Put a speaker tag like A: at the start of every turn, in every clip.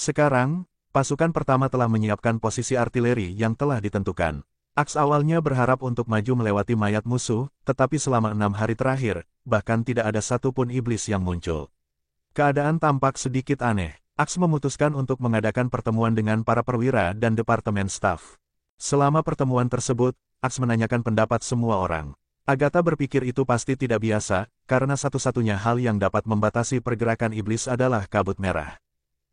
A: Sekarang, pasukan pertama telah menyiapkan posisi artileri yang telah ditentukan. Aks awalnya berharap untuk maju melewati mayat musuh, tetapi selama 6 hari terakhir, bahkan tidak ada satupun iblis yang muncul. Keadaan tampak sedikit aneh. Aks memutuskan untuk mengadakan pertemuan dengan para perwira dan departemen staf. Selama pertemuan tersebut, Aks menanyakan pendapat semua orang. Agatha berpikir itu pasti tidak biasa, karena satu-satunya hal yang dapat membatasi pergerakan iblis adalah kabut merah.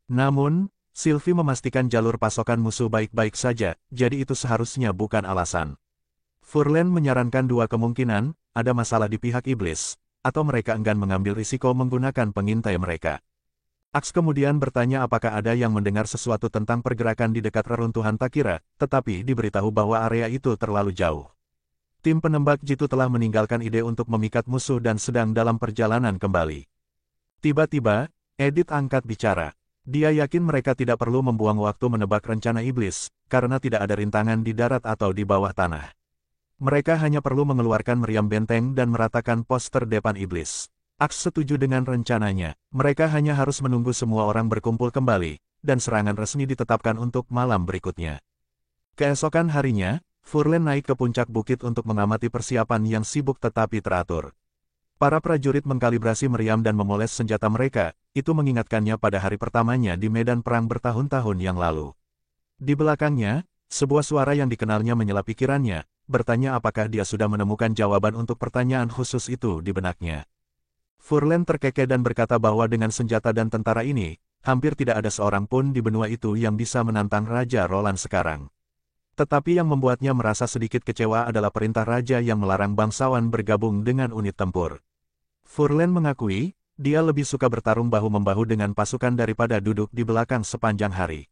A: Namun, Sylvie memastikan jalur pasokan musuh baik-baik saja, jadi itu seharusnya bukan alasan. Furlan menyarankan dua kemungkinan, ada masalah di pihak iblis, atau mereka enggan mengambil risiko menggunakan pengintai mereka. Aks kemudian bertanya apakah ada yang mendengar sesuatu tentang pergerakan di dekat reruntuhan Takira, tetapi diberitahu bahwa area itu terlalu jauh. Tim penembak jitu telah meninggalkan ide untuk memikat musuh dan sedang dalam perjalanan kembali. Tiba-tiba, Edith angkat bicara. Dia yakin mereka tidak perlu membuang waktu menebak rencana iblis, karena tidak ada rintangan di darat atau di bawah tanah. Mereka hanya perlu mengeluarkan meriam benteng dan meratakan pos terdepan iblis. Aks setuju dengan rencananya. Mereka hanya harus menunggu semua orang berkumpul kembali, dan serangan resmi ditetapkan untuk malam berikutnya. Keesokan harinya, Furlan naik ke puncak bukit untuk mengamati persiapan yang sibuk tetapi teratur. Para prajurit mengkalibrasi meriam dan memoles senjata mereka, itu mengingatkannya pada hari pertamanya di medan perang bertahun-tahun yang lalu. Di belakangnya, sebuah suara yang dikenalnya menyela pikirannya, bertanya apakah dia sudah menemukan jawaban untuk pertanyaan khusus itu di benaknya. Furlan terkekeh dan berkata bahwa dengan senjata dan tentara ini, hampir tidak ada seorang pun di benua itu yang bisa menantang Raja Roland sekarang. Tetapi yang membuatnya merasa sedikit kecewa adalah perintah Raja yang melarang bangsawan bergabung dengan unit tempur. Furlan mengakui, dia lebih suka bertarung bahu-membahu dengan pasukan daripada duduk di belakang sepanjang hari.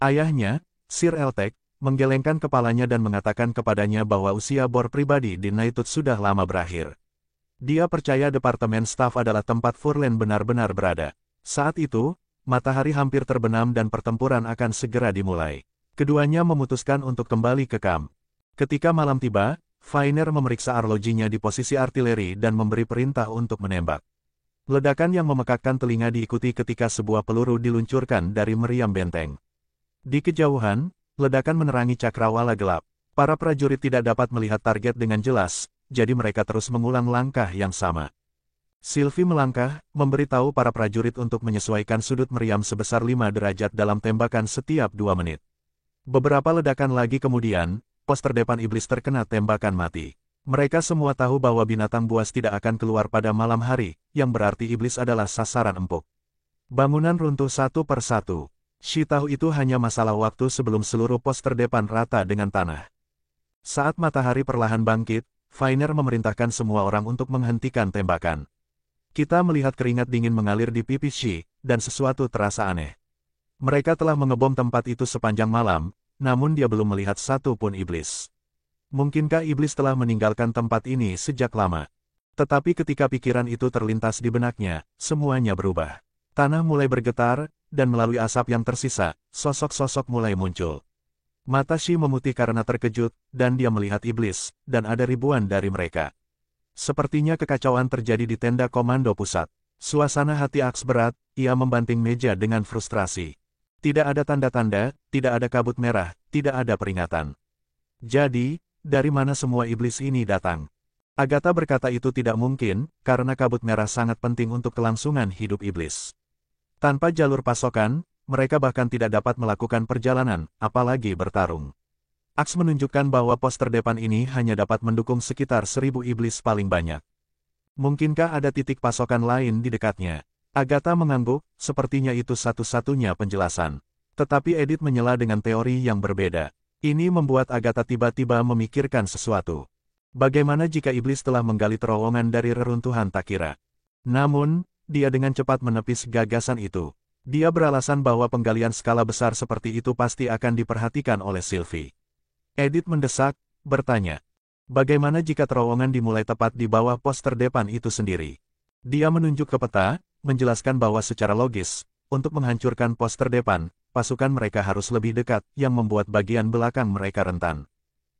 A: Ayahnya, Sir Eltek, menggelengkan kepalanya dan mengatakan kepadanya bahwa usia bor pribadi di Knighthood sudah lama berakhir. Dia percaya departemen staf adalah tempat Furlan benar-benar berada. Saat itu, matahari hampir terbenam dan pertempuran akan segera dimulai. Keduanya memutuskan untuk kembali ke kamp. Ketika malam tiba, Fainer memeriksa arlojinya di posisi artileri dan memberi perintah untuk menembak. Ledakan yang memekakkan telinga diikuti ketika sebuah peluru diluncurkan dari meriam benteng. Di kejauhan, ledakan menerangi cakrawala gelap. Para prajurit tidak dapat melihat target dengan jelas, jadi mereka terus mengulang langkah yang sama. Sylvie melangkah, memberitahu para prajurit untuk menyesuaikan sudut meriam sebesar 5 derajat dalam tembakan setiap 2 menit. Beberapa ledakan lagi kemudian, pos terdepan iblis terkena tembakan mati. Mereka semua tahu bahwa binatang buas tidak akan keluar pada malam hari, yang berarti iblis adalah sasaran empuk. Bangunan runtuh satu per satu. Shi tahu itu hanya masalah waktu sebelum seluruh pos terdepan rata dengan tanah. Saat matahari perlahan bangkit, Fainer memerintahkan semua orang untuk menghentikan tembakan. Kita melihat keringat dingin mengalir di pipi Shi, dan sesuatu terasa aneh. Mereka telah mengebom tempat itu sepanjang malam, namun dia belum melihat satu pun iblis. Mungkinkah iblis telah meninggalkan tempat ini sejak lama? Tetapi ketika pikiran itu terlintas di benaknya, semuanya berubah. Tanah mulai bergetar, dan melalui asap yang tersisa, sosok-sosok mulai muncul. Mata Shi memutih karena terkejut, dan dia melihat iblis, dan ada ribuan dari mereka. Sepertinya kekacauan terjadi di tenda komando pusat. Suasana hati Aks berat, ia membanting meja dengan frustrasi. Tidak ada tanda-tanda, tidak ada kabut merah, tidak ada peringatan. Jadi, dari mana semua iblis ini datang? Agatha berkata itu tidak mungkin, karena kabut merah sangat penting untuk kelangsungan hidup iblis. Tanpa jalur pasokan, mereka bahkan tidak dapat melakukan perjalanan, apalagi bertarung. Aks menunjukkan bahwa pos terdepan ini hanya dapat mendukung sekitar 1000 iblis paling banyak. Mungkinkah ada titik pasokan lain di dekatnya? Agatha mengangguk, sepertinya itu satu-satunya penjelasan. Tetapi Edith menyela dengan teori yang berbeda. Ini membuat Agatha tiba-tiba memikirkan sesuatu. Bagaimana jika iblis telah menggali terowongan dari reruntuhan Takira? Namun, dia dengan cepat menepis gagasan itu. Dia beralasan bahwa penggalian skala besar seperti itu pasti akan diperhatikan oleh Sylvie. Edith mendesak, bertanya, bagaimana jika terowongan dimulai tepat di bawah pos terdepan itu sendiri? Dia menunjuk ke peta, menjelaskan bahwa secara logis, untuk menghancurkan pos terdepan, pasukan mereka harus lebih dekat, yang membuat bagian belakang mereka rentan.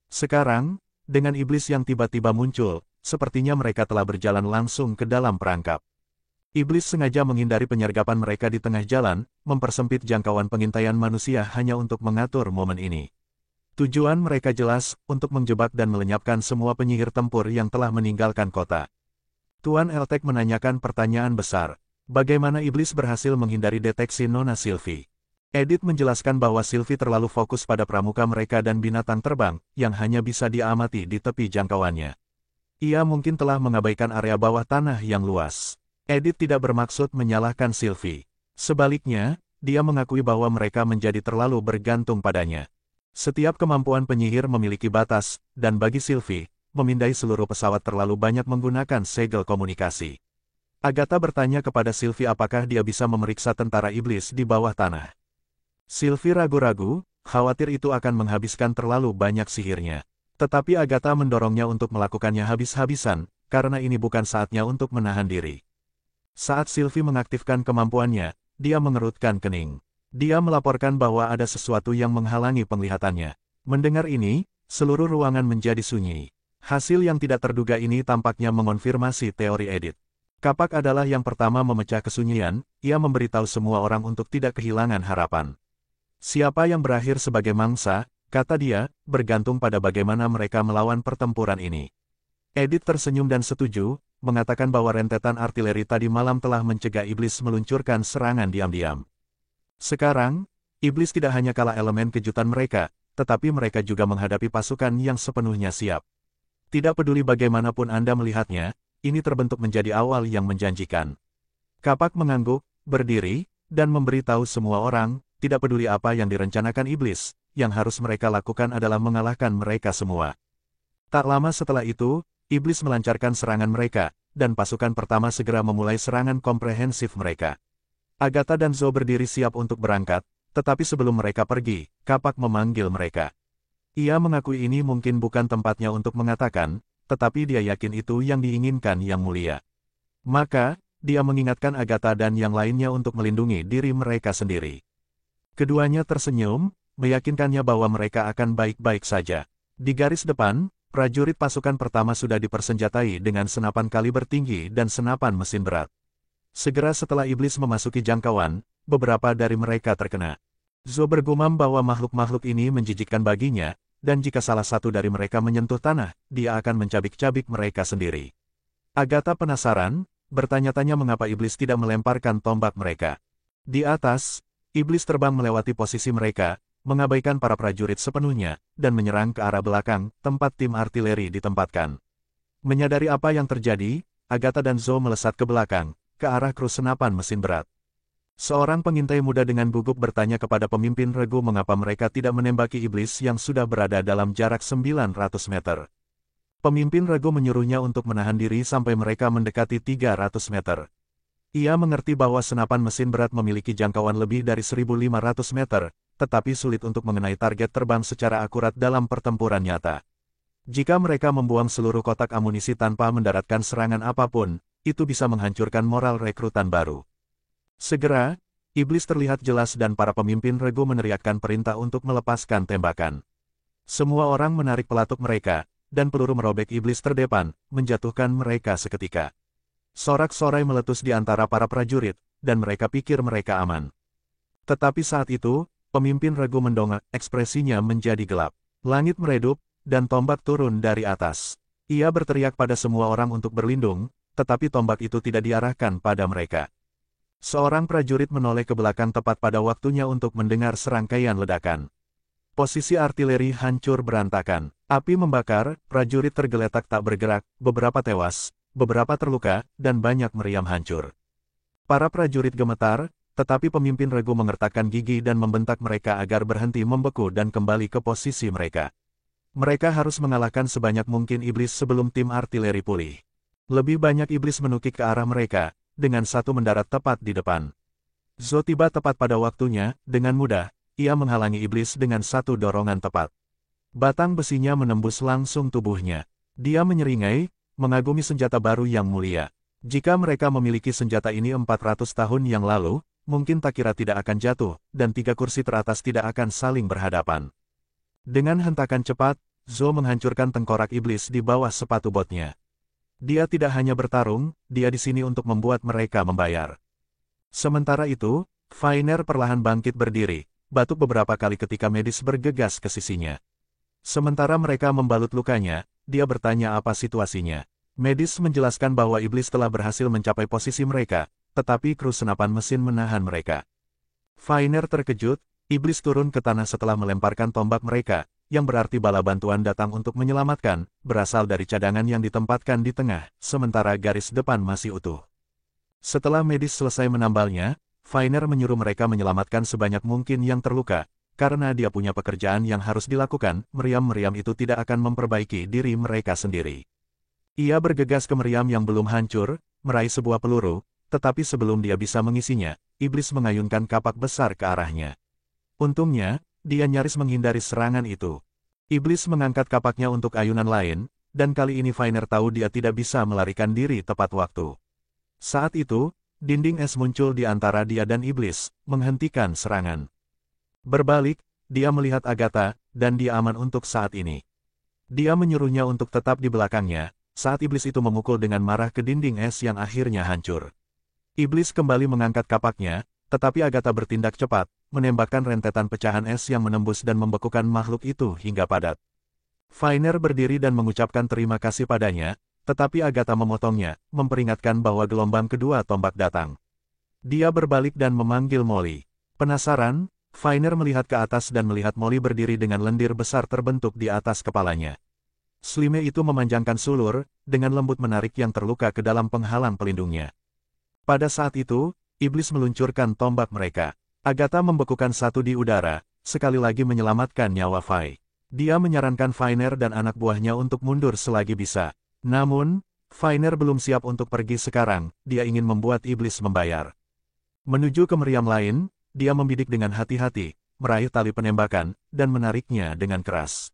A: Sekarang, dengan iblis yang tiba-tiba muncul, sepertinya mereka telah berjalan langsung ke dalam perangkap. Iblis sengaja menghindari penyergapan mereka di tengah jalan, mempersempit jangkauan pengintaian manusia hanya untuk mengatur momen ini. Tujuan mereka jelas, untuk menjebak dan melenyapkan semua penyihir tempur yang telah meninggalkan kota. Tuan Eltek menanyakan pertanyaan besar. Bagaimana iblis berhasil menghindari deteksi Nona Sylvie? Edith menjelaskan bahwa Sylvie terlalu fokus pada pramuka mereka dan binatang terbang, yang hanya bisa diamati di tepi jangkauannya. Ia mungkin telah mengabaikan area bawah tanah yang luas. Edith tidak bermaksud menyalahkan Sylvie. Sebaliknya, dia mengakui bahwa mereka menjadi terlalu bergantung padanya. Setiap kemampuan penyihir memiliki batas, dan bagi Sylvie, memindai seluruh pesawat terlalu banyak menggunakan segel komunikasi. Agatha bertanya kepada Sylvie apakah dia bisa memeriksa tentara iblis di bawah tanah. Sylvie ragu-ragu, khawatir itu akan menghabiskan terlalu banyak sihirnya. Tetapi Agatha mendorongnya untuk melakukannya habis-habisan, karena ini bukan saatnya untuk menahan diri. Saat Sylvie mengaktifkan kemampuannya, dia mengerutkan kening. Dia melaporkan bahwa ada sesuatu yang menghalangi penglihatannya. Mendengar ini, seluruh ruangan menjadi sunyi. Hasil yang tidak terduga ini tampaknya mengonfirmasi teori Edith. Kapak adalah yang pertama memecah kesunyian, ia memberitahu semua orang untuk tidak kehilangan harapan. Siapa yang berakhir sebagai mangsa, kata dia, bergantung pada bagaimana mereka melawan pertempuran ini. Edith tersenyum dan setuju, mengatakan bahwa rentetan artileri tadi malam telah mencegah iblis meluncurkan serangan diam-diam. Sekarang, iblis tidak hanya kalah elemen kejutan mereka, tetapi mereka juga menghadapi pasukan yang sepenuhnya siap. Tidak peduli bagaimanapun Anda melihatnya, ini terbentuk menjadi awal yang menjanjikan. Kapak mengangguk, berdiri, dan memberitahu semua orang, tidak peduli apa yang direncanakan iblis, yang harus mereka lakukan adalah mengalahkan mereka semua. Tak lama setelah itu, iblis melancarkan serangan mereka, dan pasukan pertama segera memulai serangan komprehensif mereka. Agatha dan Zoe berdiri siap untuk berangkat, tetapi sebelum mereka pergi, Kapak memanggil mereka. Ia mengakui ini mungkin bukan tempatnya untuk mengatakan, tetapi dia yakin itu yang diinginkan Yang Mulia. Maka, dia mengingatkan Agatha dan yang lainnya untuk melindungi diri mereka sendiri. Keduanya tersenyum, meyakinkannya bahwa mereka akan baik-baik saja. Di garis depan, prajurit pasukan pertama sudah dipersenjatai dengan senapan kaliber tinggi dan senapan mesin berat. Segera setelah iblis memasuki jangkauan, beberapa dari mereka terkena. Zoe bergumam bahwa makhluk-makhluk ini menjijikkan baginya, dan jika salah satu dari mereka menyentuh tanah, dia akan mencabik-cabik mereka sendiri. Agatha penasaran, bertanya-tanya mengapa iblis tidak melemparkan tombak mereka. Di atas, iblis terbang melewati posisi mereka, mengabaikan para prajurit sepenuhnya, dan menyerang ke arah belakang, tempat tim artileri ditempatkan. Menyadari apa yang terjadi, Agatha dan Zoe melesat ke belakang, ke arah kru senapan mesin berat. Seorang pengintai muda dengan gugup bertanya kepada pemimpin regu mengapa mereka tidak menembaki iblis yang sudah berada dalam jarak 900 meter. Pemimpin regu menyuruhnya untuk menahan diri sampai mereka mendekati 300 meter. Ia mengerti bahwa senapan mesin berat memiliki jangkauan lebih dari 1.500 meter, tetapi sulit untuk mengenai target terbang secara akurat dalam pertempuran nyata. Jika mereka membuang seluruh kotak amunisi tanpa mendaratkan serangan apapun, itu bisa menghancurkan moral rekrutan baru. Segera, iblis terlihat jelas dan para pemimpin regu meneriakkan perintah untuk melepaskan tembakan. Semua orang menarik pelatuk mereka, dan peluru merobek iblis terdepan, menjatuhkan mereka seketika. Sorak-sorai meletus di antara para prajurit, dan mereka pikir mereka aman. Tetapi saat itu, pemimpin regu mendongak, ekspresinya menjadi gelap. Langit meredup, dan tombak turun dari atas. Ia berteriak pada semua orang untuk berlindung, tetapi tombak itu tidak diarahkan pada mereka. Seorang prajurit menoleh ke belakang tepat pada waktunya untuk mendengar serangkaian ledakan. Posisi artileri hancur berantakan. Api membakar, prajurit tergeletak tak bergerak, beberapa tewas, beberapa terluka, dan banyak meriam hancur. Para prajurit gemetar, tetapi pemimpin regu mengertakkan gigi dan membentak mereka agar berhenti membeku dan kembali ke posisi mereka. Mereka harus mengalahkan sebanyak mungkin iblis sebelum tim artileri pulih. Lebih banyak iblis menukik ke arah mereka, dengan satu mendarat tepat di depan. Zoe tiba tepat pada waktunya, dengan mudah, ia menghalangi iblis dengan satu dorongan tepat. Batang besinya menembus langsung tubuhnya. Dia menyeringai, mengagumi senjata baru yang mulia. Jika mereka memiliki senjata ini 400 tahun yang lalu, mungkin Takira tidak akan jatuh, dan 3 kursi teratas tidak akan saling berhadapan. Dengan hentakan cepat, Zoe menghancurkan tengkorak iblis di bawah sepatu botnya. Dia tidak hanya bertarung, dia di sini untuk membuat mereka membayar. Sementara itu, Fainer perlahan bangkit berdiri, batuk beberapa kali ketika medis bergegas ke sisinya. Sementara mereka membalut lukanya, dia bertanya apa situasinya. Medis menjelaskan bahwa iblis telah berhasil mencapai posisi mereka, tetapi kru senapan mesin menahan mereka. Fainer terkejut, iblis turun ke tanah setelah melemparkan tombak mereka, yang berarti bala bantuan datang untuk menyelamatkan, berasal dari cadangan yang ditempatkan di tengah, sementara garis depan masih utuh. Setelah medis selesai menambalnya, Fainer menyuruh mereka menyelamatkan sebanyak mungkin yang terluka, karena dia punya pekerjaan yang harus dilakukan. Meriam-meriam itu tidak akan memperbaiki diri mereka sendiri. Ia bergegas ke meriam yang belum hancur, meraih sebuah peluru, tetapi sebelum dia bisa mengisinya, iblis mengayunkan kapak besar ke arahnya. Untungnya, dia nyaris menghindari serangan itu. Iblis mengangkat kapaknya untuk ayunan lain, dan kali ini Fainer tahu dia tidak bisa melarikan diri tepat waktu. Saat itu, dinding es muncul di antara dia dan iblis, menghentikan serangan. Berbalik, dia melihat Agatha, dan dia aman untuk saat ini. Dia menyuruhnya untuk tetap di belakangnya, saat iblis itu memukul dengan marah ke dinding es yang akhirnya hancur. Iblis kembali mengangkat kapaknya, tetapi Agatha bertindak cepat, menembakkan rentetan pecahan es yang menembus dan membekukan makhluk itu hingga padat. Fainer berdiri dan mengucapkan terima kasih padanya, tetapi Agatha memotongnya, memperingatkan bahwa gelombang kedua tombak datang. Dia berbalik dan memanggil Molly. Penasaran, Fainer melihat ke atas dan melihat Molly berdiri dengan lendir besar terbentuk di atas kepalanya. Slime itu memanjangkan sulur, dengan lembut menarik yang terluka ke dalam penghalang pelindungnya. Pada saat itu, iblis meluncurkan tombak mereka. Agatha membekukan satu di udara, sekali lagi menyelamatkan nyawa Fai. Dia menyarankan Fainer dan anak buahnya untuk mundur selagi bisa. Namun, Fainer belum siap untuk pergi sekarang, dia ingin membuat iblis membayar. Menuju ke meriam lain, dia membidik dengan hati-hati, meraih tali penembakan, dan menariknya dengan keras.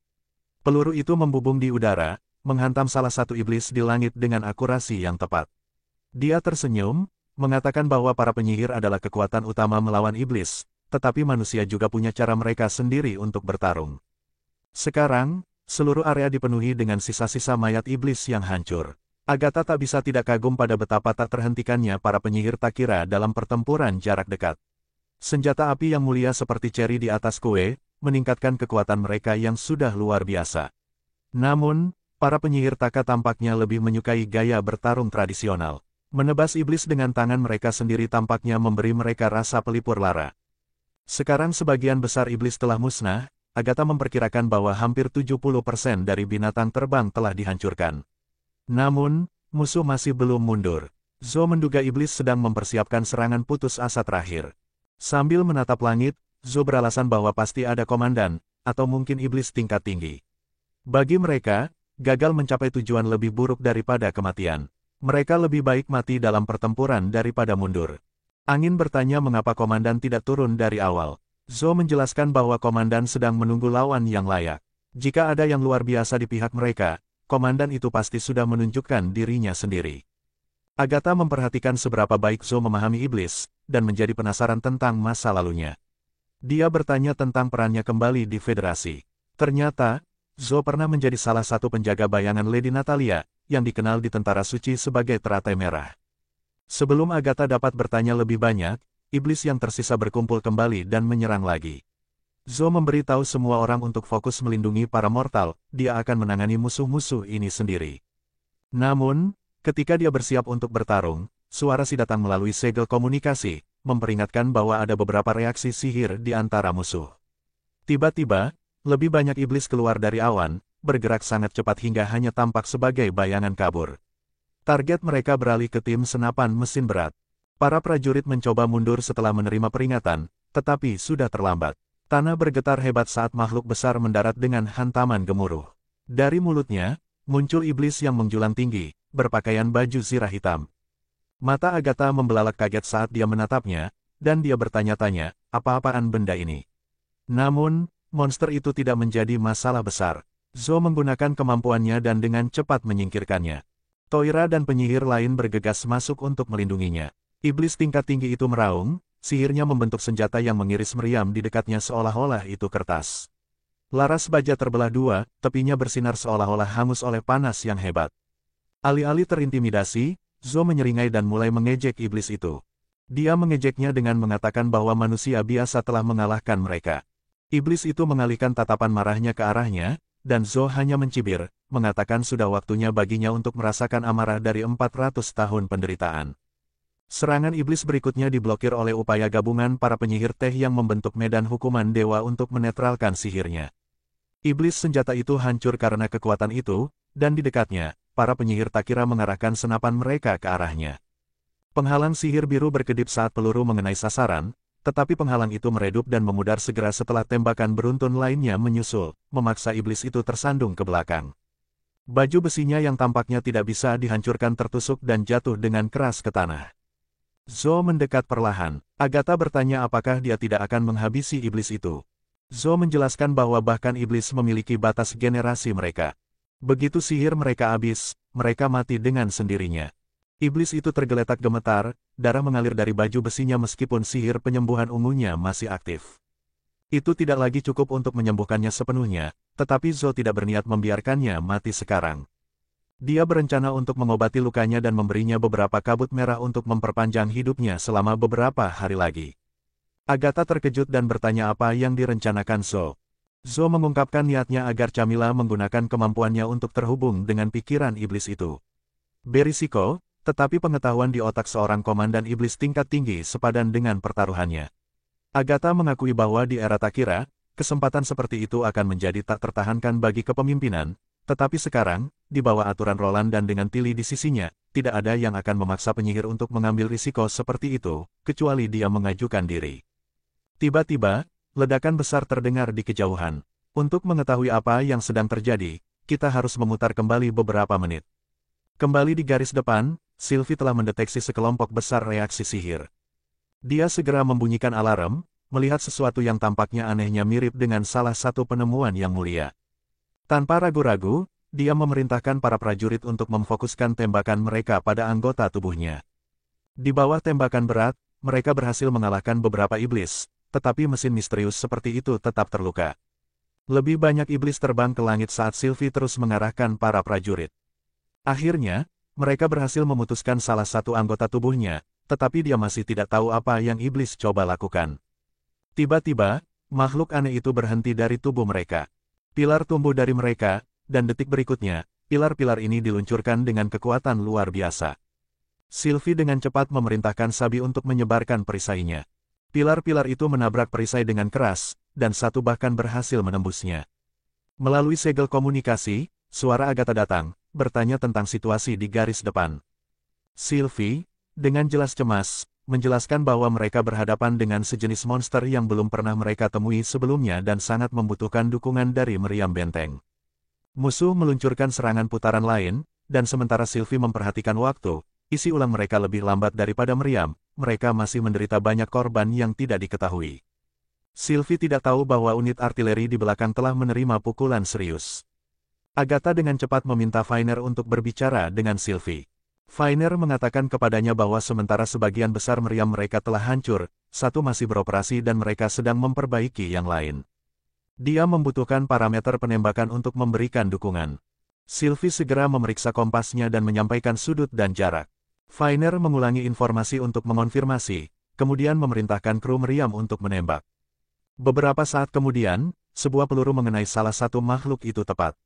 A: Peluru itu membubung di udara, menghantam salah satu iblis di langit dengan akurasi yang tepat. Dia tersenyum, mengatakan bahwa para penyihir adalah kekuatan utama melawan iblis, tetapi manusia juga punya cara mereka sendiri untuk bertarung. Sekarang, seluruh area dipenuhi dengan sisa-sisa mayat iblis yang hancur. Agatha tak bisa tidak kagum pada betapa tak terhentikannya para penyihir Takira dalam pertempuran jarak dekat. Senjata api yang mulia seperti ceri di atas kue, meningkatkan kekuatan mereka yang sudah luar biasa. Namun, para penyihir Taka tampaknya lebih menyukai gaya bertarung tradisional. Menebas iblis dengan tangan mereka sendiri tampaknya memberi mereka rasa pelipur lara. Sekarang sebagian besar iblis telah musnah, Agatha memperkirakan bahwa hampir 70% dari binatang terbang telah dihancurkan. Namun, musuh masih belum mundur. Zo menduga iblis sedang mempersiapkan serangan putus asa terakhir. Sambil menatap langit, Zo beralasan bahwa pasti ada komandan, atau mungkin iblis tingkat tinggi. Bagi mereka, gagal mencapai tujuan lebih buruk daripada kematian. Mereka lebih baik mati dalam pertempuran daripada mundur. Angin bertanya mengapa komandan tidak turun dari awal. Zo menjelaskan bahwa komandan sedang menunggu lawan yang layak. Jika ada yang luar biasa di pihak mereka, komandan itu pasti sudah menunjukkan dirinya sendiri. Agatha memperhatikan seberapa baik Zo memahami iblis, dan menjadi penasaran tentang masa lalunya. Dia bertanya tentang perannya kembali di Federasi. Ternyata, Zo pernah menjadi salah satu penjaga bayangan Lady Natalia, yang dikenal di Tentara Suci sebagai Teratai Merah. Sebelum Agatha dapat bertanya lebih banyak, iblis yang tersisa berkumpul kembali dan menyerang lagi. Zo memberitahu semua orang untuk fokus melindungi para mortal, dia akan menangani musuh-musuh ini sendiri. Namun, ketika dia bersiap untuk bertarung, suara si datang melalui segel komunikasi, memperingatkan bahwa ada beberapa reaksi sihir di antara musuh. Tiba-tiba, lebih banyak iblis keluar dari awan, bergerak sangat cepat hingga hanya tampak sebagai bayangan kabur. Target mereka beralih ke tim senapan mesin berat. Para prajurit mencoba mundur setelah menerima peringatan, tetapi sudah terlambat. Tanah bergetar hebat saat makhluk besar mendarat dengan hantaman gemuruh. Dari mulutnya, muncul iblis yang menjulang tinggi, berpakaian baju zirah hitam. Mata Agatha membelalak kaget saat dia menatapnya, dan dia bertanya-tanya, apa-apaan benda ini? Namun, monster itu tidak menjadi masalah besar. Zo menggunakan kemampuannya dan dengan cepat menyingkirkannya. Toira dan penyihir lain bergegas masuk untuk melindunginya. Iblis tingkat tinggi itu meraung, sihirnya membentuk senjata yang mengiris meriam di dekatnya seolah-olah itu kertas. Laras baja terbelah dua, tepinya bersinar seolah-olah hangus oleh panas yang hebat. Alih-alih terintimidasi, Zo menyeringai dan mulai mengejek iblis itu. Dia mengejeknya dengan mengatakan bahwa manusia biasa telah mengalahkan mereka. Iblis itu mengalihkan tatapan marahnya ke arahnya, dan Zo hanya mencibir, mengatakan sudah waktunya baginya untuk merasakan amarah dari 400 tahun penderitaan. Serangan iblis berikutnya diblokir oleh upaya gabungan para penyihir teh yang membentuk medan hukuman dewa untuk menetralkan sihirnya. Iblis senjata itu hancur karena kekuatan itu, dan di dekatnya, para penyihir tak kira mengarahkan senapan mereka ke arahnya. Penghalang sihir biru berkedip saat peluru mengenai sasaran, tetapi penghalang itu meredup dan memudar segera setelah tembakan beruntun lainnya menyusul, memaksa iblis itu tersandung ke belakang. Baju besinya yang tampaknya tidak bisa dihancurkan tertusuk dan jatuh dengan keras ke tanah. Zo mendekat perlahan. Agatha bertanya apakah dia tidak akan menghabisi iblis itu. Zo menjelaskan bahwa bahkan iblis memiliki batas generasi mereka. Begitu sihir mereka habis, mereka mati dengan sendirinya. Iblis itu tergeletak gemetar, darah mengalir dari baju besinya meskipun sihir penyembuhan ungunya masih aktif. Itu tidak lagi cukup untuk menyembuhkannya sepenuhnya, tetapi Zo tidak berniat membiarkannya mati sekarang. Dia berencana untuk mengobati lukanya dan memberinya beberapa kabut merah untuk memperpanjang hidupnya selama beberapa hari lagi. Agatha terkejut dan bertanya apa yang direncanakan Zo. Zo mengungkapkan niatnya agar Camilla menggunakan kemampuannya untuk terhubung dengan pikiran iblis itu. Berisiko, tetapi pengetahuan di otak seorang komandan iblis tingkat tinggi sepadan dengan pertaruhannya. Agatha mengakui bahwa di era Takira, kesempatan seperti itu akan menjadi tak tertahankan bagi kepemimpinan, tetapi sekarang, di bawah aturan Roland dan dengan Tilly di sisinya, tidak ada yang akan memaksa penyihir untuk mengambil risiko seperti itu, kecuali dia mengajukan diri. Tiba-tiba, ledakan besar terdengar di kejauhan. Untuk mengetahui apa yang sedang terjadi, kita harus memutar kembali beberapa menit. Kembali di garis depan, Sylvie telah mendeteksi sekelompok besar reaksi sihir. Dia segera membunyikan alarm, melihat sesuatu yang tampaknya anehnya mirip dengan salah satu penemuan yang mulia. Tanpa ragu-ragu, dia memerintahkan para prajurit untuk memfokuskan tembakan mereka pada anggota tubuhnya. Di bawah tembakan berat, mereka berhasil mengalahkan beberapa iblis, tetapi mesin misterius seperti itu tetap terluka. Lebih banyak iblis terbang ke langit saat Sylvie terus mengarahkan para prajurit. Akhirnya, mereka berhasil memutuskan salah satu anggota tubuhnya, tetapi dia masih tidak tahu apa yang iblis coba lakukan. Tiba-tiba, makhluk aneh itu berhenti dari tubuh mereka. Pilar tumbuh dari mereka, dan detik berikutnya, pilar-pilar ini diluncurkan dengan kekuatan luar biasa. Sylvie dengan cepat memerintahkan Sabi untuk menyebarkan perisainya. Pilar-pilar itu menabrak perisai dengan keras, dan satu bahkan berhasil menembusnya. Melalui segel komunikasi, suara Agatha datang, bertanya tentang situasi di garis depan. Sylvie, dengan jelas cemas, menjelaskan bahwa mereka berhadapan dengan sejenis monster yang belum pernah mereka temui sebelumnya dan sangat membutuhkan dukungan dari meriam benteng. Musuh meluncurkan serangan putaran lain, dan sementara Sylvie memperhatikan waktu, isi ulang mereka lebih lambat daripada meriam, mereka masih menderita banyak korban yang tidak diketahui. Sylvie tidak tahu bahwa unit artileri di belakang telah menerima pukulan serius. Agatha dengan cepat meminta Fainer untuk berbicara dengan Sylvie. Fainer mengatakan kepadanya bahwa sementara sebagian besar meriam mereka telah hancur, satu masih beroperasi dan mereka sedang memperbaiki yang lain. Dia membutuhkan parameter penembakan untuk memberikan dukungan. Sylvie segera memeriksa kompasnya dan menyampaikan sudut dan jarak. Fainer mengulangi informasi untuk mengonfirmasi, kemudian memerintahkan kru meriam untuk menembak. Beberapa saat kemudian, sebuah peluru mengenai salah satu makhluk itu tepat.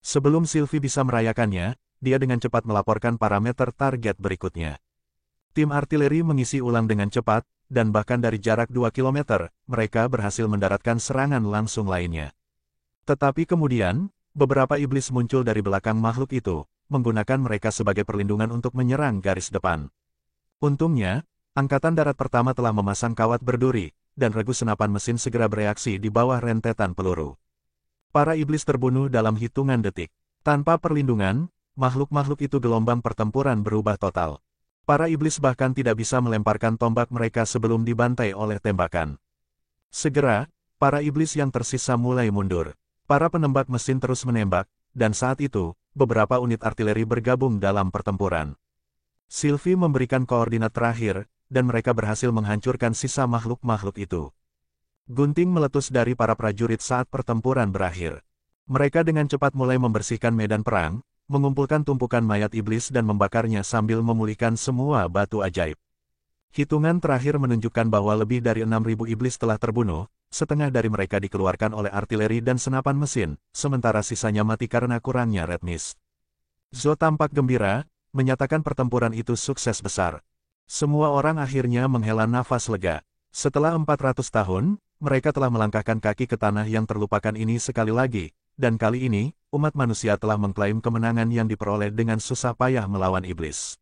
A: Sebelum Sylvie bisa merayakannya, dia dengan cepat melaporkan parameter target berikutnya. Tim artileri mengisi ulang dengan cepat, dan bahkan dari jarak 2 km, mereka berhasil mendaratkan serangan langsung lainnya. Tetapi kemudian, beberapa iblis muncul dari belakang makhluk itu, menggunakan mereka sebagai perlindungan untuk menyerang garis depan. Untungnya, Angkatan Darat Pertama telah memasang kawat berduri, dan regu senapan mesin segera bereaksi di bawah rentetan peluru. Para iblis terbunuh dalam hitungan detik. Tanpa perlindungan, makhluk-makhluk itu gelombang pertempuran berubah total. Para iblis bahkan tidak bisa melemparkan tombak mereka sebelum dibantai oleh tembakan. Segera, para iblis yang tersisa mulai mundur. Para penembak mesin terus menembak, dan saat itu, beberapa unit artileri bergabung dalam pertempuran. Sylvie memberikan koordinat terakhir, dan mereka berhasil menghancurkan sisa makhluk-makhluk itu. Gunting meletus dari para prajurit saat pertempuran berakhir. Mereka dengan cepat mulai membersihkan medan perang, mengumpulkan tumpukan mayat iblis dan membakarnya sambil memulihkan semua batu ajaib. Hitungan terakhir menunjukkan bahwa lebih dari 6.000 iblis telah terbunuh, setengah dari mereka dikeluarkan oleh artileri dan senapan mesin, sementara sisanya mati karena kurangnya red mist. Zhou tampak gembira, menyatakan pertempuran itu sukses besar. Semua orang akhirnya menghela nafas lega. Setelah 400 tahun, mereka telah melangkahkan kaki ke tanah yang terlupakan ini sekali lagi, dan kali ini, umat manusia telah mengklaim kemenangan yang diperoleh dengan susah payah melawan iblis.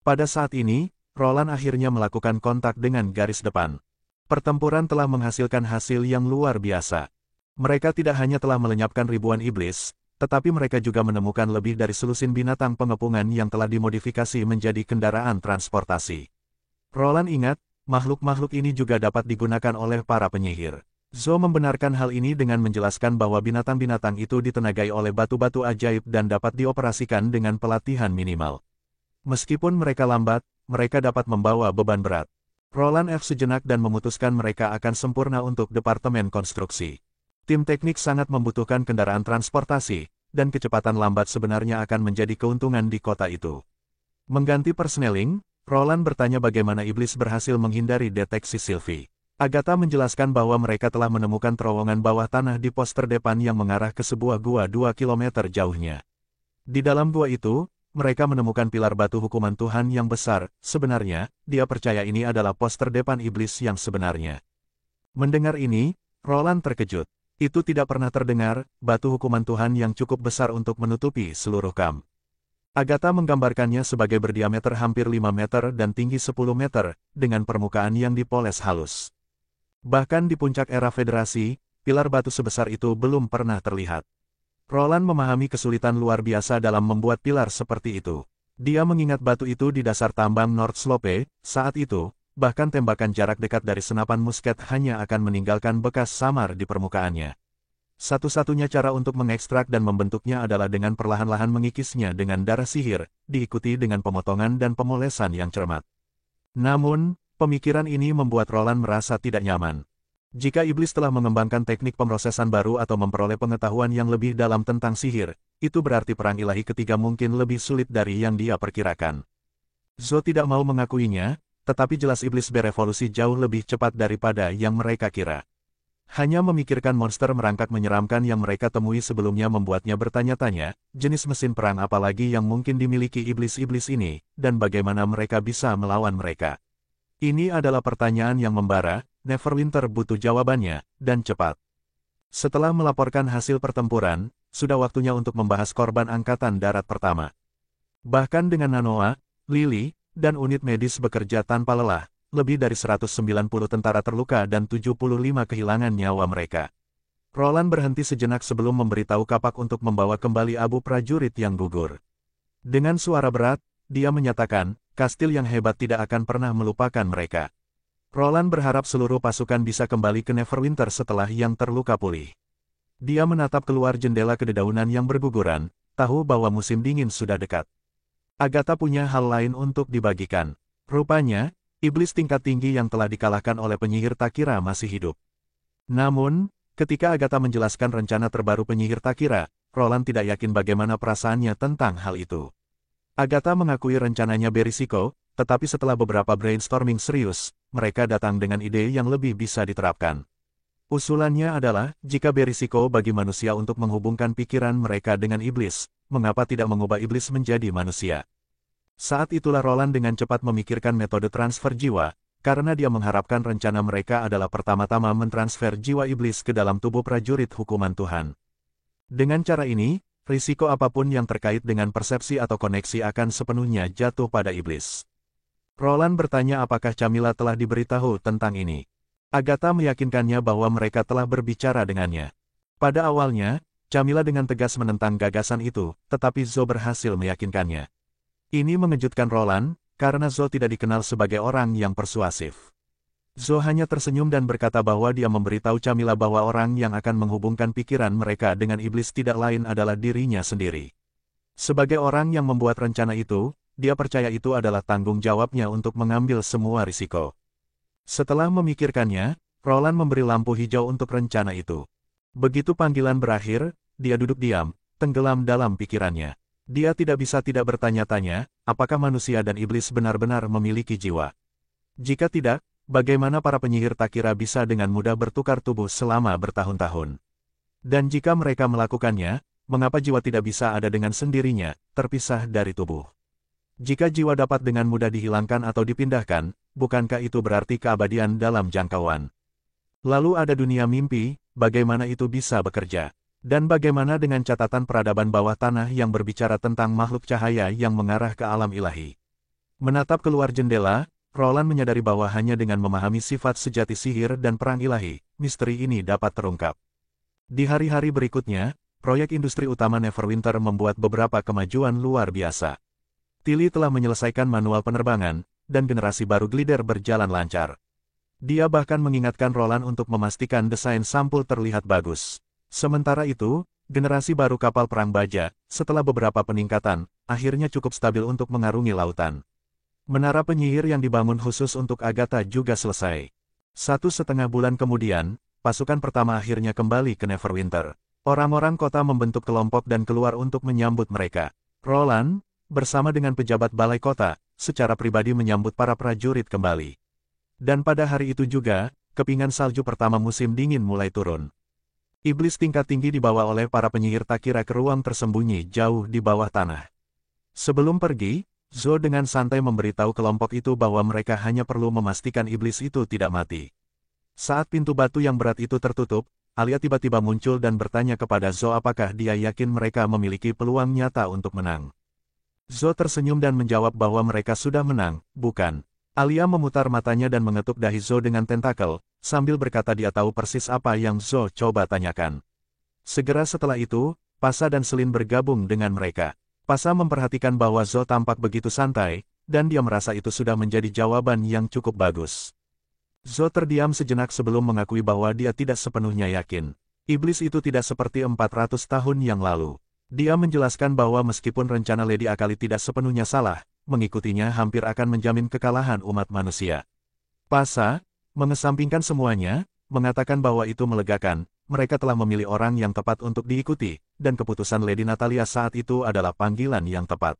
A: Pada saat ini, Roland akhirnya melakukan kontak dengan garis depan. Pertempuran telah menghasilkan hasil yang luar biasa. Mereka tidak hanya telah melenyapkan ribuan iblis, tetapi mereka juga menemukan lebih dari selusin binatang pengepungan yang telah dimodifikasi menjadi kendaraan transportasi. Roland ingat, makhluk-makhluk ini juga dapat digunakan oleh para penyihir. Zhou membenarkan hal ini dengan menjelaskan bahwa binatang-binatang itu ditenagai oleh batu-batu ajaib dan dapat dioperasikan dengan pelatihan minimal. Meskipun mereka lambat, mereka dapat membawa beban berat. Roland sejenak dan memutuskan mereka akan sempurna untuk Departemen Konstruksi. Tim teknik sangat membutuhkan kendaraan transportasi, dan kecepatan lambat sebenarnya akan menjadi keuntungan di kota itu. Mengganti persneling, Roland bertanya bagaimana iblis berhasil menghindari deteksi Sylvie. Agatha menjelaskan bahwa mereka telah menemukan terowongan bawah tanah di pos terdepan yang mengarah ke sebuah gua 2 km jauhnya. Di dalam gua itu, mereka menemukan pilar batu hukuman Tuhan yang besar. Sebenarnya, dia percaya ini adalah pos terdepan iblis yang sebenarnya. Mendengar ini, Roland terkejut. Itu tidak pernah terdengar, batu hukuman Tuhan yang cukup besar untuk menutupi seluruh kamp. Agatha menggambarkannya sebagai berdiameter hampir 5 meter dan tinggi 10 meter, dengan permukaan yang dipoles halus. Bahkan di puncak era federasi, pilar batu sebesar itu belum pernah terlihat. Roland memahami kesulitan luar biasa dalam membuat pilar seperti itu. Dia mengingat batu itu di dasar tambang North Slope. Saat itu, bahkan tembakan jarak dekat dari senapan musket hanya akan meninggalkan bekas samar di permukaannya. Satu-satunya cara untuk mengekstrak dan membentuknya adalah dengan perlahan-lahan mengikisnya dengan darah sihir, diikuti dengan pemotongan dan pemolesan yang cermat. Namun, pemikiran ini membuat Roland merasa tidak nyaman. Jika iblis telah mengembangkan teknik pemrosesan baru atau memperoleh pengetahuan yang lebih dalam tentang sihir, itu berarti perang ilahi ketiga mungkin lebih sulit dari yang dia perkirakan. Zhou tidak mau mengakuinya, tetapi jelas iblis berevolusi jauh lebih cepat daripada yang mereka kira. Hanya memikirkan monster merangkak menyeramkan yang mereka temui sebelumnya membuatnya bertanya-tanya, jenis mesin perang apa lagi yang mungkin dimiliki iblis-iblis ini, dan bagaimana mereka bisa melawan mereka. Ini adalah pertanyaan yang membara. Neverwinter butuh jawabannya, dan cepat. Setelah melaporkan hasil pertempuran, sudah waktunya untuk membahas korban Angkatan Darat pertama. Bahkan dengan Nanoa, Lily, dan unit medis bekerja tanpa lelah, lebih dari 190 tentara terluka dan 75 kehilangan nyawa mereka. Roland berhenti sejenak sebelum memberitahu kapak untuk membawa kembali abu prajurit yang gugur. Dengan suara berat, dia menyatakan, kastil yang hebat tidak akan pernah melupakan mereka. Roland berharap seluruh pasukan bisa kembali ke Neverwinter setelah yang terluka pulih. Dia menatap keluar jendela kededaunan yang berguguran, tahu bahwa musim dingin sudah dekat. Agatha punya hal lain untuk dibagikan. Rupanya, iblis tingkat tinggi yang telah dikalahkan oleh penyihir Takira masih hidup. Namun, ketika Agatha menjelaskan rencana terbaru penyihir Takira, Roland tidak yakin bagaimana perasaannya tentang hal itu. Agatha mengakui rencananya berisiko, tetapi setelah beberapa brainstorming serius, mereka datang dengan ide yang lebih bisa diterapkan. Usulannya adalah, jika berisiko bagi manusia untuk menghubungkan pikiran mereka dengan iblis, mengapa tidak mengubah iblis menjadi manusia? Saat itulah Roland dengan cepat memikirkan metode transfer jiwa, karena dia mengharapkan rencana mereka adalah pertama-tama mentransfer jiwa iblis ke dalam tubuh prajurit hukuman Tuhan. Dengan cara ini, risiko apapun yang terkait dengan persepsi atau koneksi akan sepenuhnya jatuh pada iblis. Roland bertanya apakah Camilla telah diberitahu tentang ini. Agatha meyakinkannya bahwa mereka telah berbicara dengannya. Pada awalnya, Camilla dengan tegas menentang gagasan itu, tetapi Zhou berhasil meyakinkannya. Ini mengejutkan Roland, karena Zhou tidak dikenal sebagai orang yang persuasif. Zhou hanya tersenyum dan berkata bahwa dia memberitahu Camilla bahwa orang yang akan menghubungkan pikiran mereka dengan iblis tidak lain adalah dirinya sendiri. Sebagai orang yang membuat rencana itu, dia percaya itu adalah tanggung jawabnya untuk mengambil semua risiko. Setelah memikirkannya, Roland memberi lampu hijau untuk rencana itu. Begitu panggilan berakhir, dia duduk diam, tenggelam dalam pikirannya. Dia tidak bisa tidak bertanya-tanya, apakah manusia dan iblis benar-benar memiliki jiwa. Jika tidak, bagaimana para penyihir tak kira bisa dengan mudah bertukar tubuh selama bertahun-tahun? Dan jika mereka melakukannya, mengapa jiwa tidak bisa ada dengan sendirinya, terpisah dari tubuh? Jika jiwa dapat dengan mudah dihilangkan atau dipindahkan, bukankah itu berarti keabadian dalam jangkauan? Lalu ada dunia mimpi, bagaimana itu bisa bekerja? Dan bagaimana dengan catatan peradaban bawah tanah yang berbicara tentang makhluk cahaya yang mengarah ke alam ilahi? Menatap keluar jendela, Roland menyadari bahwa hanya dengan memahami sifat sejati sihir dan perang ilahi, misteri ini dapat terungkap. Di hari-hari berikutnya, proyek industri utama Neverwinter membuat beberapa kemajuan luar biasa. Tilly telah menyelesaikan manual penerbangan, dan generasi baru glider berjalan lancar. Dia bahkan mengingatkan Roland untuk memastikan desain sampul terlihat bagus. Sementara itu, generasi baru kapal perang baja, setelah beberapa peningkatan, akhirnya cukup stabil untuk mengarungi lautan. Menara penyihir yang dibangun khusus untuk Agatha juga selesai. 1,5 bulan kemudian, pasukan pertama akhirnya kembali ke Neverwinter. Orang-orang kota membentuk kelompok dan keluar untuk menyambut mereka. Roland, bersama dengan pejabat balai kota, secara pribadi menyambut para prajurit kembali. Dan pada hari itu juga, kepingan salju pertama musim dingin mulai turun. Iblis tingkat tinggi dibawa oleh para penyihir tak kira ke ruang tersembunyi jauh di bawah tanah. Sebelum pergi, Zo dengan santai memberitahu kelompok itu bahwa mereka hanya perlu memastikan iblis itu tidak mati. Saat pintu batu yang berat itu tertutup, Alia tiba-tiba muncul dan bertanya kepada Zo apakah dia yakin mereka memiliki peluang nyata untuk menang. Zo tersenyum dan menjawab bahwa mereka sudah menang, bukan? Alia memutar matanya dan mengetuk dahi Zo dengan tentakel, sambil berkata dia tahu persis apa yang Zo coba tanyakan. Segera setelah itu, Pasa dan Selin bergabung dengan mereka. Pasa memperhatikan bahwa Zo tampak begitu santai, dan dia merasa itu sudah menjadi jawaban yang cukup bagus. Zo terdiam sejenak sebelum mengakui bahwa dia tidak sepenuhnya yakin. Iblis itu tidak seperti 400 tahun yang lalu. Dia menjelaskan bahwa meskipun rencana Lady Akali tidak sepenuhnya salah, mengikutinya hampir akan menjamin kekalahan umat manusia. Pasa, mengesampingkan semuanya, mengatakan bahwa itu melegakan, mereka telah memilih orang yang tepat untuk diikuti, dan keputusan Lady Natalia saat itu adalah panggilan yang tepat.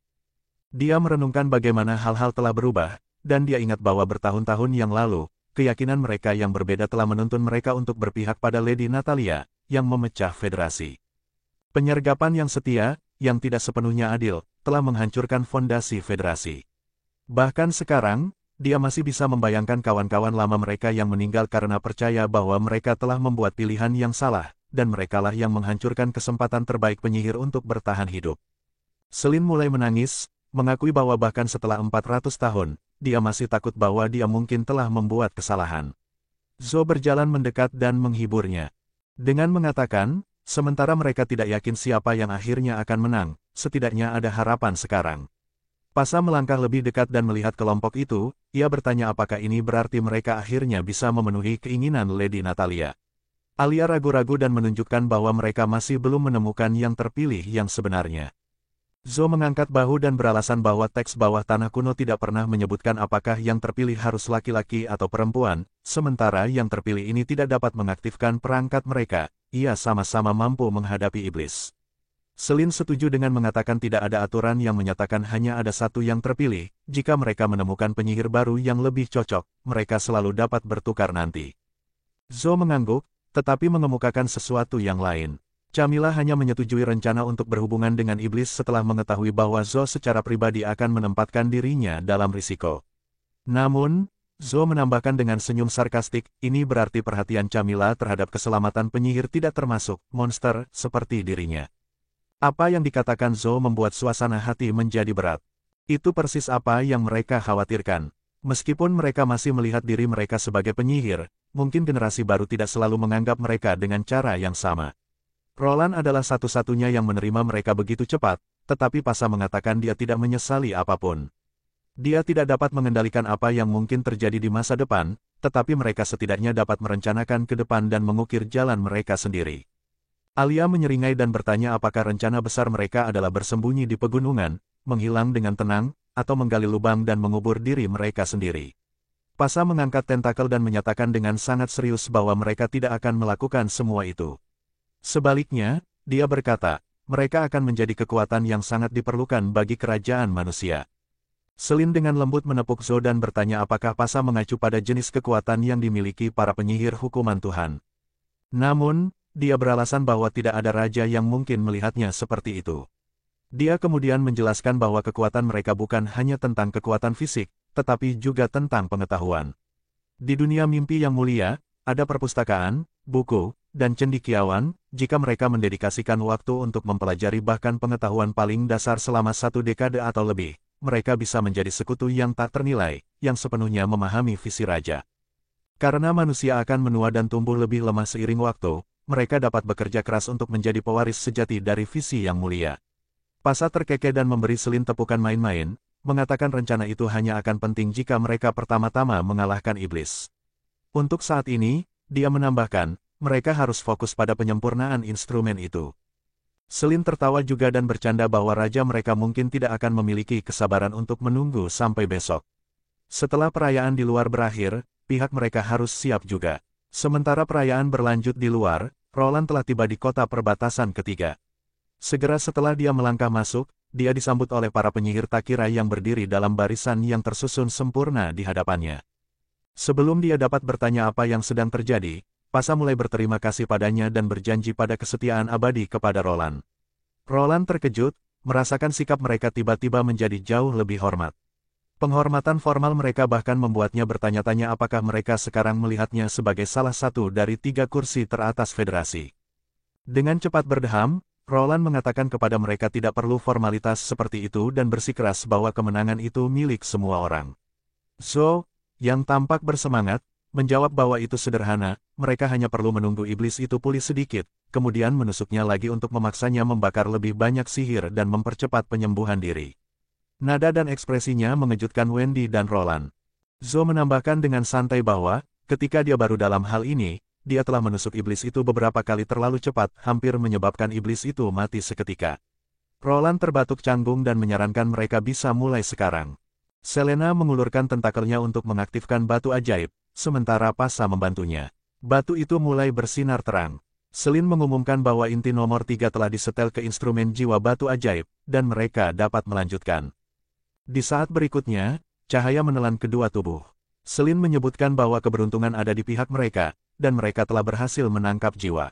A: Dia merenungkan bagaimana hal-hal telah berubah, dan dia ingat bahwa bertahun-tahun yang lalu, keyakinan mereka yang berbeda telah menuntun mereka untuk berpihak pada Lady Natalia, yang memecah federasi. Penyergapan yang setia, yang tidak sepenuhnya adil, telah menghancurkan fondasi federasi. Bahkan sekarang, dia masih bisa membayangkan kawan-kawan lama mereka yang meninggal karena percaya bahwa mereka telah membuat pilihan yang salah, dan merekalah yang menghancurkan kesempatan terbaik penyihir untuk bertahan hidup. Selin mulai menangis, mengakui bahwa bahkan setelah 400 tahun, dia masih takut bahwa dia mungkin telah membuat kesalahan. Zo berjalan mendekat dan menghiburnya. Dengan mengatakan, sementara mereka tidak yakin siapa yang akhirnya akan menang, setidaknya ada harapan sekarang. Pasa melangkah lebih dekat dan melihat kelompok itu, ia bertanya apakah ini berarti mereka akhirnya bisa memenuhi keinginan Lady Natalia. Alia ragu-ragu dan menunjukkan bahwa mereka masih belum menemukan yang terpilih yang sebenarnya. Zo mengangkat bahu dan beralasan bahwa teks bawah tanah kuno tidak pernah menyebutkan apakah yang terpilih harus laki-laki atau perempuan, sementara yang terpilih ini tidak dapat mengaktifkan perangkat mereka, ia sama-sama mampu menghadapi iblis. Selin setuju dengan mengatakan tidak ada aturan yang menyatakan hanya ada satu yang terpilih, jika mereka menemukan penyihir baru yang lebih cocok, mereka selalu dapat bertukar nanti. Zo mengangguk, tetapi mengemukakan sesuatu yang lain. Camilla hanya menyetujui rencana untuk berhubungan dengan iblis setelah mengetahui bahwa Zo secara pribadi akan menempatkan dirinya dalam risiko. Namun, Zo menambahkan dengan senyum sarkastik, ini berarti perhatian Camilla terhadap keselamatan penyihir tidak termasuk monster seperti dirinya. Apa yang dikatakan Zo membuat suasana hati menjadi berat. Itu persis apa yang mereka khawatirkan. Meskipun mereka masih melihat diri mereka sebagai penyihir, mungkin generasi baru tidak selalu menganggap mereka dengan cara yang sama. Roland adalah satu-satunya yang menerima mereka begitu cepat, tetapi Pasa mengatakan dia tidak menyesali apapun. Dia tidak dapat mengendalikan apa yang mungkin terjadi di masa depan, tetapi mereka setidaknya dapat merencanakan ke depan dan mengukir jalan mereka sendiri. Alia menyeringai dan bertanya apakah rencana besar mereka adalah bersembunyi di pegunungan, menghilang dengan tenang, atau menggali lubang dan mengubur diri mereka sendiri. Pasa mengangkat tentakel dan menyatakan dengan sangat serius bahwa mereka tidak akan melakukan semua itu. Sebaliknya, dia berkata, mereka akan menjadi kekuatan yang sangat diperlukan bagi kerajaan manusia. Selin dengan lembut menepuk Zhou dan bertanya apakah Pasa mengacu pada jenis kekuatan yang dimiliki para penyihir hukuman Tuhan. Namun, dia beralasan bahwa tidak ada raja yang mungkin melihatnya seperti itu. Dia kemudian menjelaskan bahwa kekuatan mereka bukan hanya tentang kekuatan fisik, tetapi juga tentang pengetahuan. Di dunia mimpi yang mulia, ada perpustakaan, buku, dan cendekiawan, jika mereka mendedikasikan waktu untuk mempelajari bahkan pengetahuan paling dasar selama 1 dekade atau lebih, mereka bisa menjadi sekutu yang tak ternilai, yang sepenuhnya memahami visi raja. Karena manusia akan menua dan tumbuh lebih lemah seiring waktu, mereka dapat bekerja keras untuk menjadi pewaris sejati dari visi yang mulia. Pasa terkekeh dan memberi Selin tepukan main-main, mengatakan rencana itu hanya akan penting jika mereka pertama-tama mengalahkan iblis. Untuk saat ini, dia menambahkan, mereka harus fokus pada penyempurnaan instrumen itu. Selin tertawa juga dan bercanda bahwa raja mereka mungkin tidak akan memiliki kesabaran untuk menunggu sampai besok. Setelah perayaan di luar berakhir, pihak mereka harus siap juga. Sementara perayaan berlanjut di luar, Roland telah tiba di kota perbatasan ketiga. Segera setelah dia melangkah masuk, dia disambut oleh para penyihir Takira yang berdiri dalam barisan yang tersusun sempurna di hadapannya. Sebelum dia dapat bertanya apa yang sedang terjadi, Pasa mulai berterima kasih padanya dan berjanji pada kesetiaan abadi kepada Roland. Roland terkejut, merasakan sikap mereka tiba-tiba menjadi jauh lebih hormat. Penghormatan formal mereka bahkan membuatnya bertanya-tanya apakah mereka sekarang melihatnya sebagai salah satu dari 3 kursi teratas federasi. Dengan cepat berdeham, Roland mengatakan kepada mereka tidak perlu formalitas seperti itu dan bersikeras bahwa kemenangan itu milik semua orang. Zhou, yang tampak bersemangat, menjawab bahwa itu sederhana, mereka hanya perlu menunggu iblis itu pulih sedikit, kemudian menusuknya lagi untuk memaksanya membakar lebih banyak sihir dan mempercepat penyembuhan diri. Nada dan ekspresinya mengejutkan Wendy dan Roland. Zhou menambahkan dengan santai bahwa, ketika dia baru dalam hal ini, dia telah menusuk iblis itu beberapa kali terlalu cepat, hampir menyebabkan iblis itu mati seketika. Roland terbatuk canggung dan menyarankan mereka bisa mulai sekarang. Selena mengulurkan tentakelnya untuk mengaktifkan batu ajaib, sementara Pasa membantunya. Batu itu mulai bersinar terang. Selin mengumumkan bahwa inti nomor 3 telah disetel ke instrumen jiwa batu ajaib, dan mereka dapat melanjutkan. Di saat berikutnya, cahaya menelan kedua tubuh. Selin menyebutkan bahwa keberuntungan ada di pihak mereka, dan mereka telah berhasil menangkap jiwa.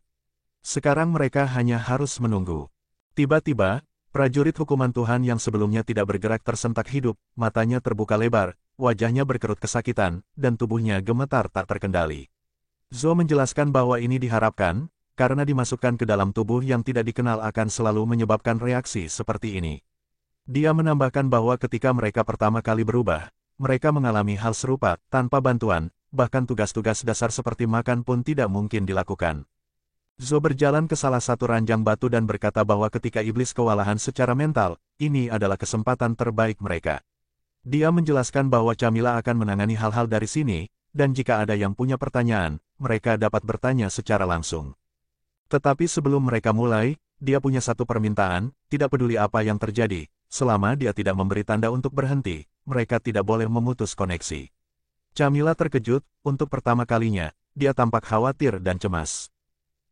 A: Sekarang mereka hanya harus menunggu. Tiba-tiba, prajurit hukuman Tuhan yang sebelumnya tidak bergerak tersentak hidup, matanya terbuka lebar, wajahnya berkerut kesakitan, dan tubuhnya gemetar tak terkendali. Zhou menjelaskan bahwa ini diharapkan, karena dimasukkan ke dalam tubuh yang tidak dikenal akan selalu menyebabkan reaksi seperti ini. Dia menambahkan bahwa ketika mereka pertama kali berubah, mereka mengalami hal serupa, tanpa bantuan, bahkan tugas-tugas dasar seperti makan pun tidak mungkin dilakukan. Zhou berjalan ke salah satu ranjang batu dan berkata bahwa ketika iblis kewalahan secara mental, ini adalah kesempatan terbaik mereka. Dia menjelaskan bahwa Camilla akan menangani hal-hal dari sini, dan jika ada yang punya pertanyaan, mereka dapat bertanya secara langsung. Tetapi sebelum mereka mulai, dia punya satu permintaan, tidak peduli apa yang terjadi, selama dia tidak memberi tanda untuk berhenti, mereka tidak boleh memutus koneksi. Camilla terkejut, untuk pertama kalinya, dia tampak khawatir dan cemas.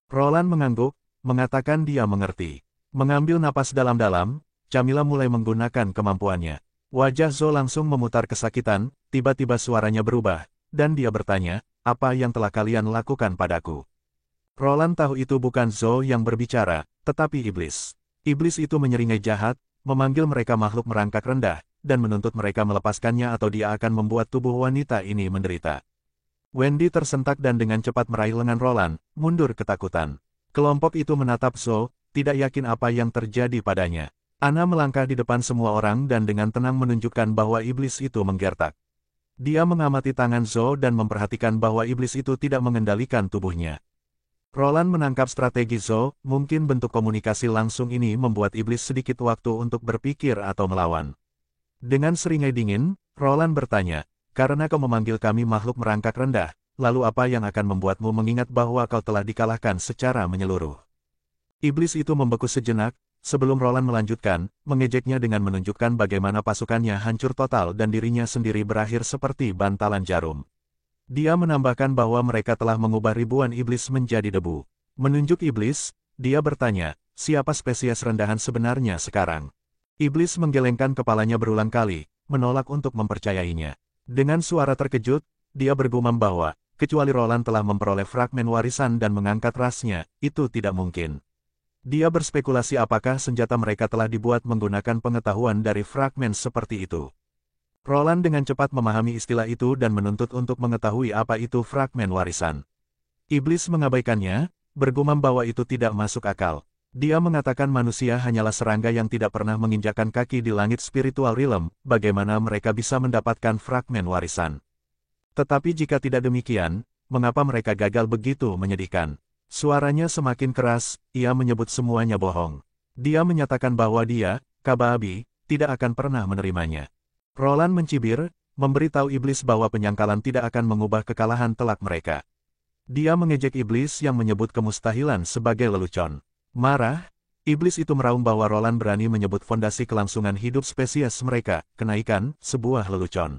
A: Roland mengangguk, mengatakan dia mengerti. Mengambil napas dalam-dalam, Camilla mulai menggunakan kemampuannya. Wajah Zhou langsung memutar kesakitan, tiba-tiba suaranya berubah, dan dia bertanya, apa yang telah kalian lakukan padaku? Roland tahu itu bukan Zhou yang berbicara, tetapi iblis. Iblis itu menyeringai jahat, memanggil mereka makhluk merangkak rendah, dan menuntut mereka melepaskannya atau dia akan membuat tubuh wanita ini menderita. Wendy tersentak dan dengan cepat meraih lengan Roland, mundur ketakutan. Kelompok itu menatap Zhou, tidak yakin apa yang terjadi padanya. Anna melangkah di depan semua orang dan dengan tenang menunjukkan bahwa iblis itu menggertak. Dia mengamati tangan Zhou dan memperhatikan bahwa iblis itu tidak mengendalikan tubuhnya. Roland menangkap strategi Zhou, mungkin bentuk komunikasi langsung ini membuat iblis sedikit waktu untuk berpikir atau melawan. Dengan seringai dingin, Roland bertanya, karena kau memanggil kami makhluk merangkak rendah, lalu apa yang akan membuatmu mengingat bahwa kau telah dikalahkan secara menyeluruh? Iblis itu membeku sejenak, sebelum Roland melanjutkan, mengejeknya dengan menunjukkan bagaimana pasukannya hancur total dan dirinya sendiri berakhir seperti bantalan jarum. Dia menambahkan bahwa mereka telah mengubah ribuan iblis menjadi debu. Menunjuk iblis, dia bertanya, siapa spesies rendahan sebenarnya sekarang? Iblis menggelengkan kepalanya berulang kali, menolak untuk mempercayainya. Dengan suara terkejut, dia bergumam bahwa, kecuali Roland telah memperoleh fragmen warisan dan mengangkat rasnya, itu tidak mungkin. Dia berspekulasi apakah senjata mereka telah dibuat menggunakan pengetahuan dari fragmen seperti itu. Roland dengan cepat memahami istilah itu dan menuntut untuk mengetahui apa itu fragmen warisan. Iblis mengabaikannya, bergumam bahwa itu tidak masuk akal. Dia mengatakan manusia hanyalah serangga yang tidak pernah menginjakkan kaki di langit spiritual realm, bagaimana mereka bisa mendapatkan fragmen warisan. Tetapi jika tidak demikian, mengapa mereka gagal begitu menyedihkan? Suaranya semakin keras, ia menyebut semuanya bohong. Dia menyatakan bahwa dia, Kaba-Abi, tidak akan pernah menerimanya. Roland mencibir, memberitahu iblis bahwa penyangkalan tidak akan mengubah kekalahan telak mereka. Dia mengejek iblis yang menyebut kemustahilan sebagai lelucon. Marah, iblis itu meraung bahwa Roland berani menyebut fondasi kelangsungan hidup spesies mereka, kenaikan, sebuah lelucon.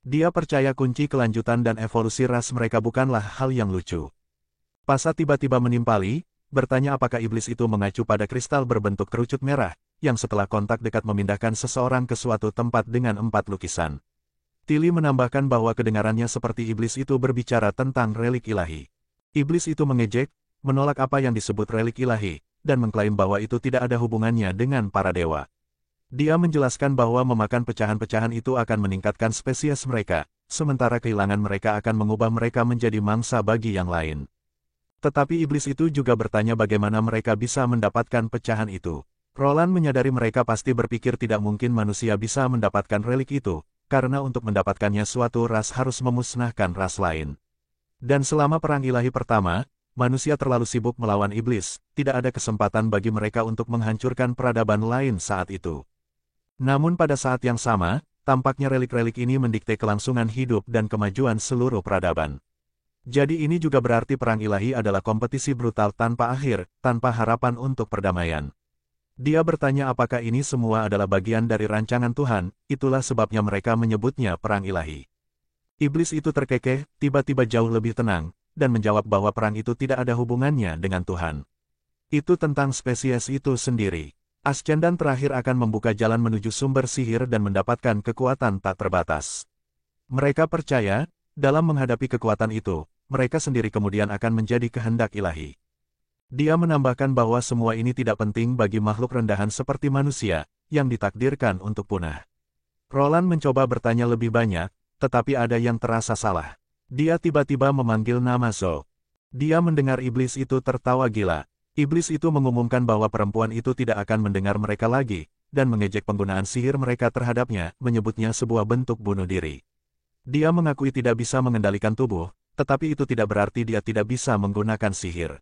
A: Dia percaya kunci kelanjutan dan evolusi ras mereka bukanlah hal yang lucu. Pasa tiba-tiba menimpali, bertanya apakah iblis itu mengacu pada kristal berbentuk kerucut merah, yang setelah kontak dekat memindahkan seseorang ke suatu tempat dengan 4 lukisan. Tilly menambahkan bahwa kedengarannya seperti iblis itu berbicara tentang relik ilahi. Iblis itu mengejek, menolak apa yang disebut relik ilahi, dan mengklaim bahwa itu tidak ada hubungannya dengan para dewa. Dia menjelaskan bahwa memakan pecahan-pecahan itu akan meningkatkan spesies mereka, sementara kehilangan mereka akan mengubah mereka menjadi mangsa bagi yang lain. Tetapi iblis itu juga bertanya bagaimana mereka bisa mendapatkan pecahan itu. Roland menyadari mereka pasti berpikir tidak mungkin manusia bisa mendapatkan relik itu, karena untuk mendapatkannya suatu ras harus memusnahkan ras lain. Dan selama perang ilahi pertama, manusia terlalu sibuk melawan iblis, tidak ada kesempatan bagi mereka untuk menghancurkan peradaban lain saat itu. Namun pada saat yang sama, tampaknya relik-relik ini mendikte kelangsungan hidup dan kemajuan seluruh peradaban. Jadi ini juga berarti perang ilahi adalah kompetisi brutal tanpa akhir, tanpa harapan untuk perdamaian. Dia bertanya apakah ini semua adalah bagian dari rancangan Tuhan, itulah sebabnya mereka menyebutnya perang ilahi. Iblis itu terkekeh, tiba-tiba jauh lebih tenang, dan menjawab bahwa perang itu tidak ada hubungannya dengan Tuhan. Itu tentang spesies itu sendiri. Ascendan terakhir akan membuka jalan menuju sumber sihir dan mendapatkan kekuatan tak terbatas. Mereka percaya, dalam menghadapi kekuatan itu, mereka sendiri kemudian akan menjadi kehendak ilahi. Dia menambahkan bahwa semua ini tidak penting bagi makhluk rendahan seperti manusia, yang ditakdirkan untuk punah. Roland mencoba bertanya lebih banyak, tetapi ada yang terasa salah. Dia tiba-tiba memanggil nama Zo. Dia mendengar iblis itu tertawa gila. Iblis itu mengumumkan bahwa perempuan itu tidak akan mendengar mereka lagi, dan mengejek penggunaan sihir mereka terhadapnya, menyebutnya sebuah bentuk bunuh diri. Dia mengakui tidak bisa mengendalikan tubuh, tetapi itu tidak berarti dia tidak bisa menggunakan sihir.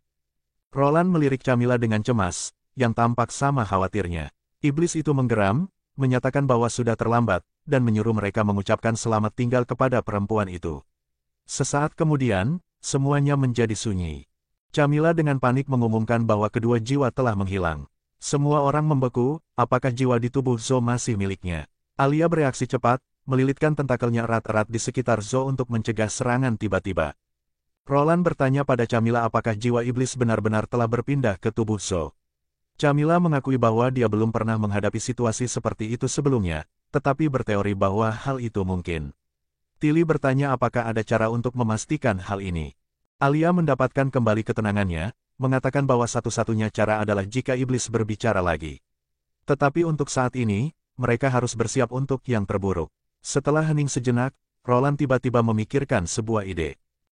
A: Roland melirik Camilla dengan cemas, yang tampak sama khawatirnya. Iblis itu menggeram, menyatakan bahwa sudah terlambat, dan menyuruh mereka mengucapkan selamat tinggal kepada perempuan itu. Sesaat kemudian, semuanya menjadi sunyi. Camilla dengan panik mengumumkan bahwa kedua jiwa telah menghilang. Semua orang membeku, apakah jiwa di tubuh Zo masih miliknya? Alia bereaksi cepat, melilitkan tentakelnya erat-erat di sekitar Zo untuk mencegah serangan tiba-tiba. Roland bertanya pada Camilla apakah jiwa iblis benar-benar telah berpindah ke tubuh Zo. Camilla mengakui bahwa dia belum pernah menghadapi situasi seperti itu sebelumnya, tetapi berteori bahwa hal itu mungkin. Tilly bertanya apakah ada cara untuk memastikan hal ini. Alia mendapatkan kembali ketenangannya, mengatakan bahwa satu-satunya cara adalah jika iblis berbicara lagi. Tetapi untuk saat ini, mereka harus bersiap untuk yang terburuk. Setelah hening sejenak, Roland tiba-tiba memikirkan sebuah ide.